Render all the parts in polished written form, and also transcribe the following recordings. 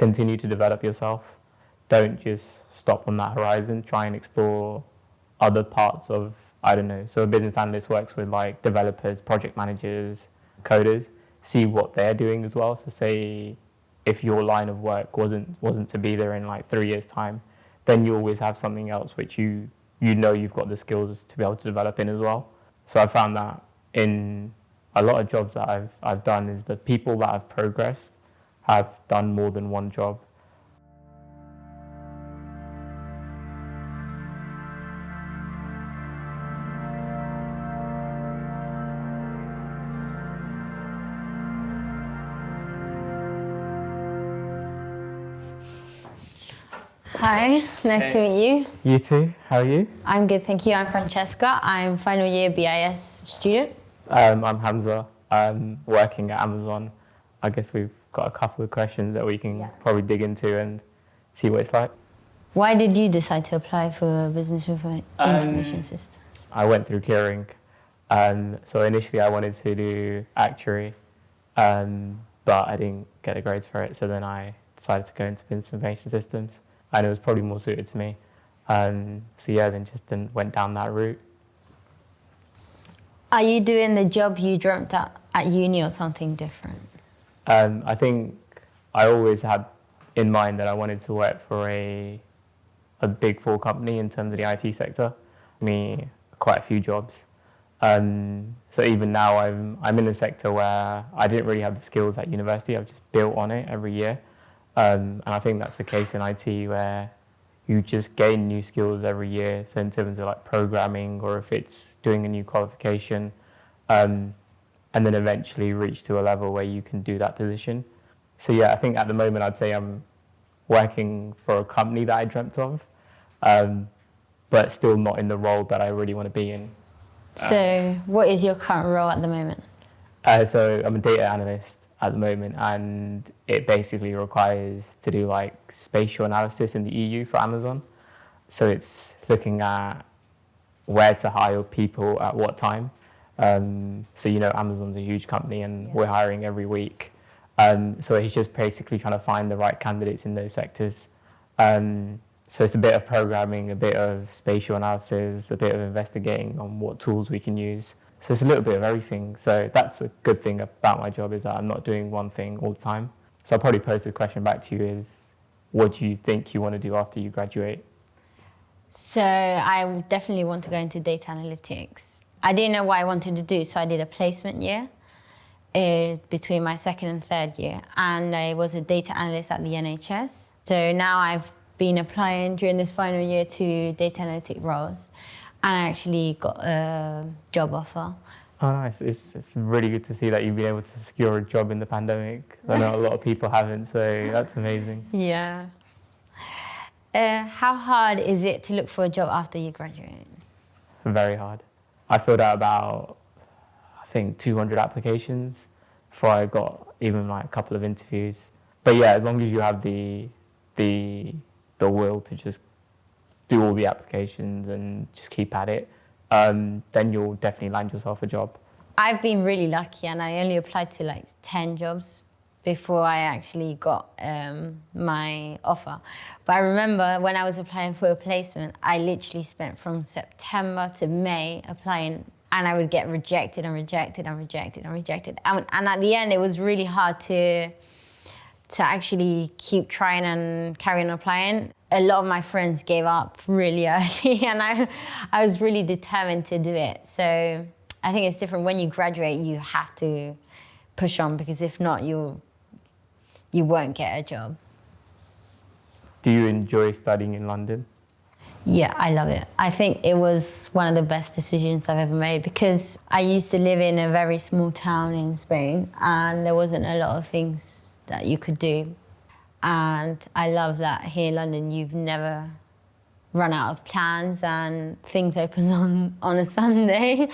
continue to develop yourself. Don't just stop on that horizon. Try and explore other parts of, I don't know. So a business analyst works with like developers, project managers, coders. See what they're doing as well. So say if your line of work wasn't to be there in like 3 years' time, then you always have something else which you know you've got the skills to be able to develop in as well. So I found that in a lot of jobs that I've done is the people that have progressed have done more than one job. Hi, nice to meet you. You too, how are you? I'm good, thank you. I'm Francesca. I'm final year BIS student. I'm Hamza. I'm working at Amazon. I guess we've got a couple of questions that we can probably dig into and see what it's like. Why did you decide to apply for business information systems? I went through clearing. So initially I wanted to do actuary, but I didn't get the grades for it. So then I decided to go into business information systems, and it was probably more suited to me. Then went down that route. Are you doing the job you dreamt at uni or something different? I think I always had in mind that I wanted to work for a big four company in terms of the IT sector. Quite a few jobs. So even now I'm in a sector where I didn't really have the skills at university. I've just built on it every year. And I think that's the case in IT, where you just gain new skills every year. So in terms of like programming, or if it's doing a new qualification, and then eventually reach to a level where you can do that position. So yeah, I think at the moment I'd say I'm working for a company that I dreamt of, but still not in the role that I really want to be in. So what is your current role at the moment? So I'm a data analyst at the moment, and it basically requires to do like spatial analysis in the EU for Amazon. So it's looking at where to hire people at what time. So Amazon's a huge company, and we're hiring every week. So it's just basically trying to find the right candidates in those sectors. So it's a bit of programming, a bit of spatial analysis, a bit of investigating on what tools we can use. So it's a little bit of everything. So that's a good thing about my job, is that I'm not doing one thing all the time. So I'll probably pose the question back to you is, what do you think you want to do after you graduate? So I definitely want to go into data analytics. I didn't know what I wanted to do, so I did a placement year between my second and third year. And I was a data analyst at the NHS. So now I've been applying during this final year to data analytic roles, and I actually got a job offer. Oh, nice. It's really good to see that you've been able to secure a job in the pandemic. I know a lot of people haven't, so that's amazing. Yeah. How hard is it to look for a job after you graduate? Very hard. I filled out about, I think, 200 applications before I got even like a couple of interviews. But yeah, as long as you have the will to just do all the applications and just keep at it, then you'll definitely land yourself a job. I've been really lucky, and I only applied to like 10 jobs before I actually got my offer. But I remember when I was applying for a placement, I literally spent from September to May applying, and I would get rejected and rejected and rejected and rejected. And at the end, it was really hard to actually keep trying and carry on applying. A lot of my friends gave up really early, and I was really determined to do it. So I think it's different. When you graduate, you have to push on, because if not, you won't get a job. Do you enjoy studying in London? Yeah, I love it. I think it was one of the best decisions I've ever made, because I used to live in a very small town in Spain, and there wasn't a lot of things that you could do. And I love that here in London, you've never run out of plans, and things open on a Sunday,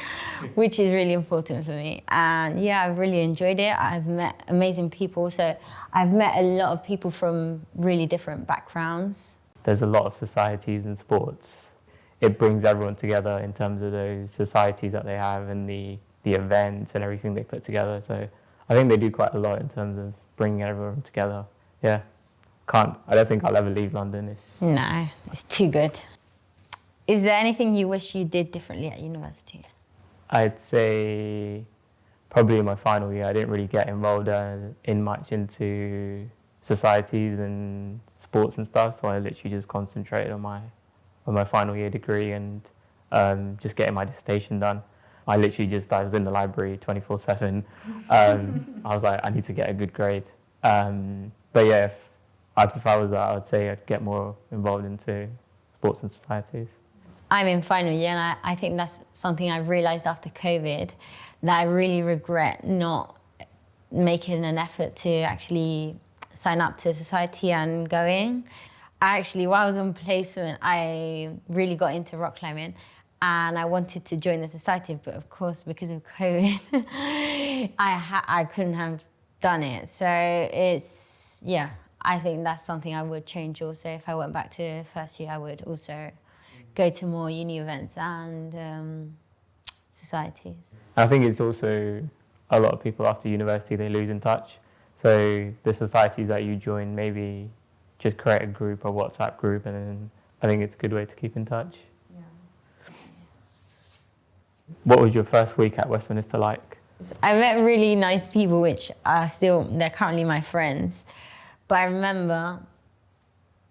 which is really important for me. And yeah, I've really enjoyed it. I've met amazing people. So I've met a lot of people from really different backgrounds. There's a lot of societies and sports. It brings everyone together in terms of those societies that they have, and the events and everything they put together. So I think they do quite a lot in terms of bringing everyone together. Yeah. I don't think I'll ever leave London. No, it's too good. Is there anything you wish you did differently at university? I'd say probably in my final year, I didn't really get involved in much into societies and sports and stuff. So I literally just concentrated on my final year degree and just getting my dissertation done. I was in the library 24/7. I was like, I need to get a good grade. But yeah, if I was that, I would say I'd get more involved into sports and societies. I'm in final year, and I think that's something I've realised after COVID, that I really regret not making an effort to actually sign up to a society and go in. While I was on placement, I really got into rock climbing, and I wanted to join the society, but of course, because of COVID, I couldn't have done it. So I think that's something I would change also. If I went back to first year, I would also go to more uni events and societies. I think it's also a lot of people after university, they lose in touch. So the societies that you join, maybe just create a group, a WhatsApp group, and then I think it's a good way to keep in touch. Yeah. What was your first week at Westminster like? I met really nice people, which they're currently my friends. But I remember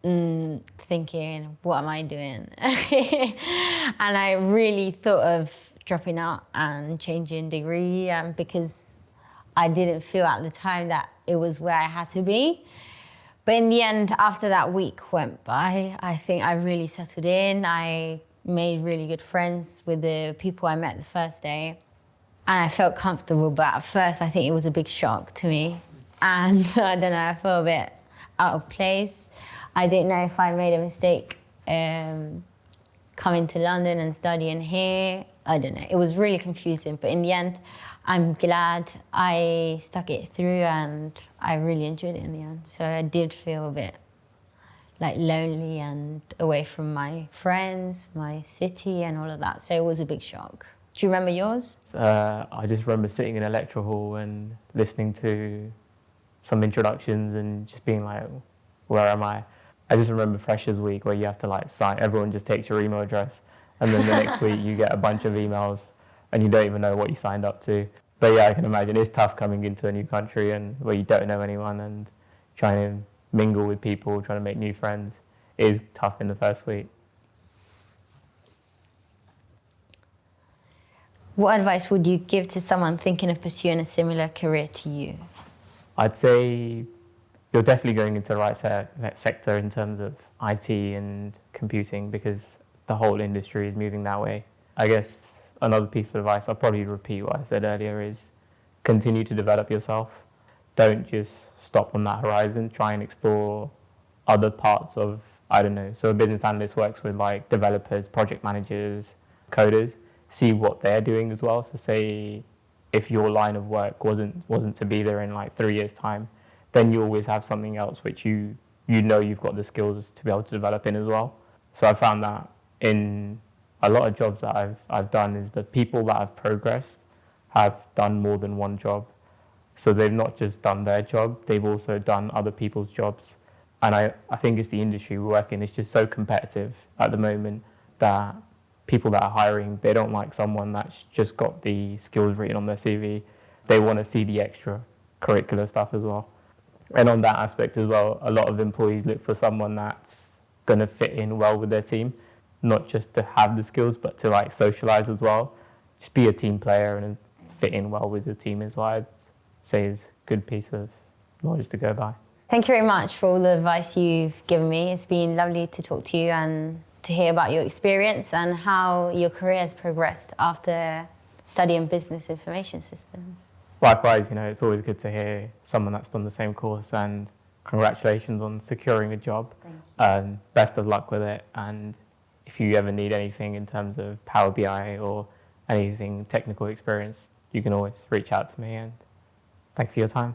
thinking, what am I doing? And I really thought of dropping out and changing degree because I didn't feel at the time that it was where I had to be. But in the end, after that week went by, I think I really settled in. I made really good friends with the people I met the first day. And I felt comfortable, but at first I think it was a big shock to me. And I don't know, I felt a bit out of place. I didn't know if I made a mistake coming to London and studying here. I don't know, it was really confusing. But in the end, I'm glad I stuck it through and I really enjoyed it in the end. So I did feel a bit like lonely and away from my friends, my city and all of that. So it was a big shock. Do you remember yours? I just remember sitting in a lecture hall and listening to some introductions and just being like, where am I? I just remember Freshers Week where you have to like sign, everyone just takes your email address and then the next week you get a bunch of emails and you don't even know what you signed up to. But yeah, I can imagine it's tough coming into a new country and where you don't know anyone and trying to mingle with people, trying to make new friends. It is tough in the first week. What advice would you give to someone thinking of pursuing a similar career to you? I'd say you're definitely going into the right sector in terms of IT and computing because the whole industry is moving that way. I guess another piece of advice, I'll probably repeat what I said earlier, is continue to develop yourself. Don't just stop on that horizon. Try and explore other parts of, I don't know. So a business analyst works with like developers, project managers, coders. See what they're doing as well. So say if your line of work wasn't to be there in like 3 years' time, then you always have something else which you know you've got the skills to be able to develop in as well. So I found that in a lot of jobs that I've done is that people that have progressed have done more than one job. So they've not just done their job, they've also done other people's jobs. And I think it's the industry we work in. It's just so competitive at the moment that people that are hiring, they don't like someone that's just got the skills written on their CV. They want to see the extra curricular stuff as well. And on that aspect as well, a lot of employees look for someone that's going to fit in well with their team, not just to have the skills, but to like socialize as well. Just be a team player and fit in well with the team is what I'd say is a good piece of knowledge to go by. Thank you very much for all the advice you've given me. It's been lovely to talk to you and to hear about your experience and how your career has progressed after studying business information systems. Likewise, it's always good to hear someone that's done the same course, and congratulations on securing a job. Thank you. Best of luck with it, and if you ever need anything in terms of Power BI or anything technical experience, you can always reach out to me, and thank you for your time.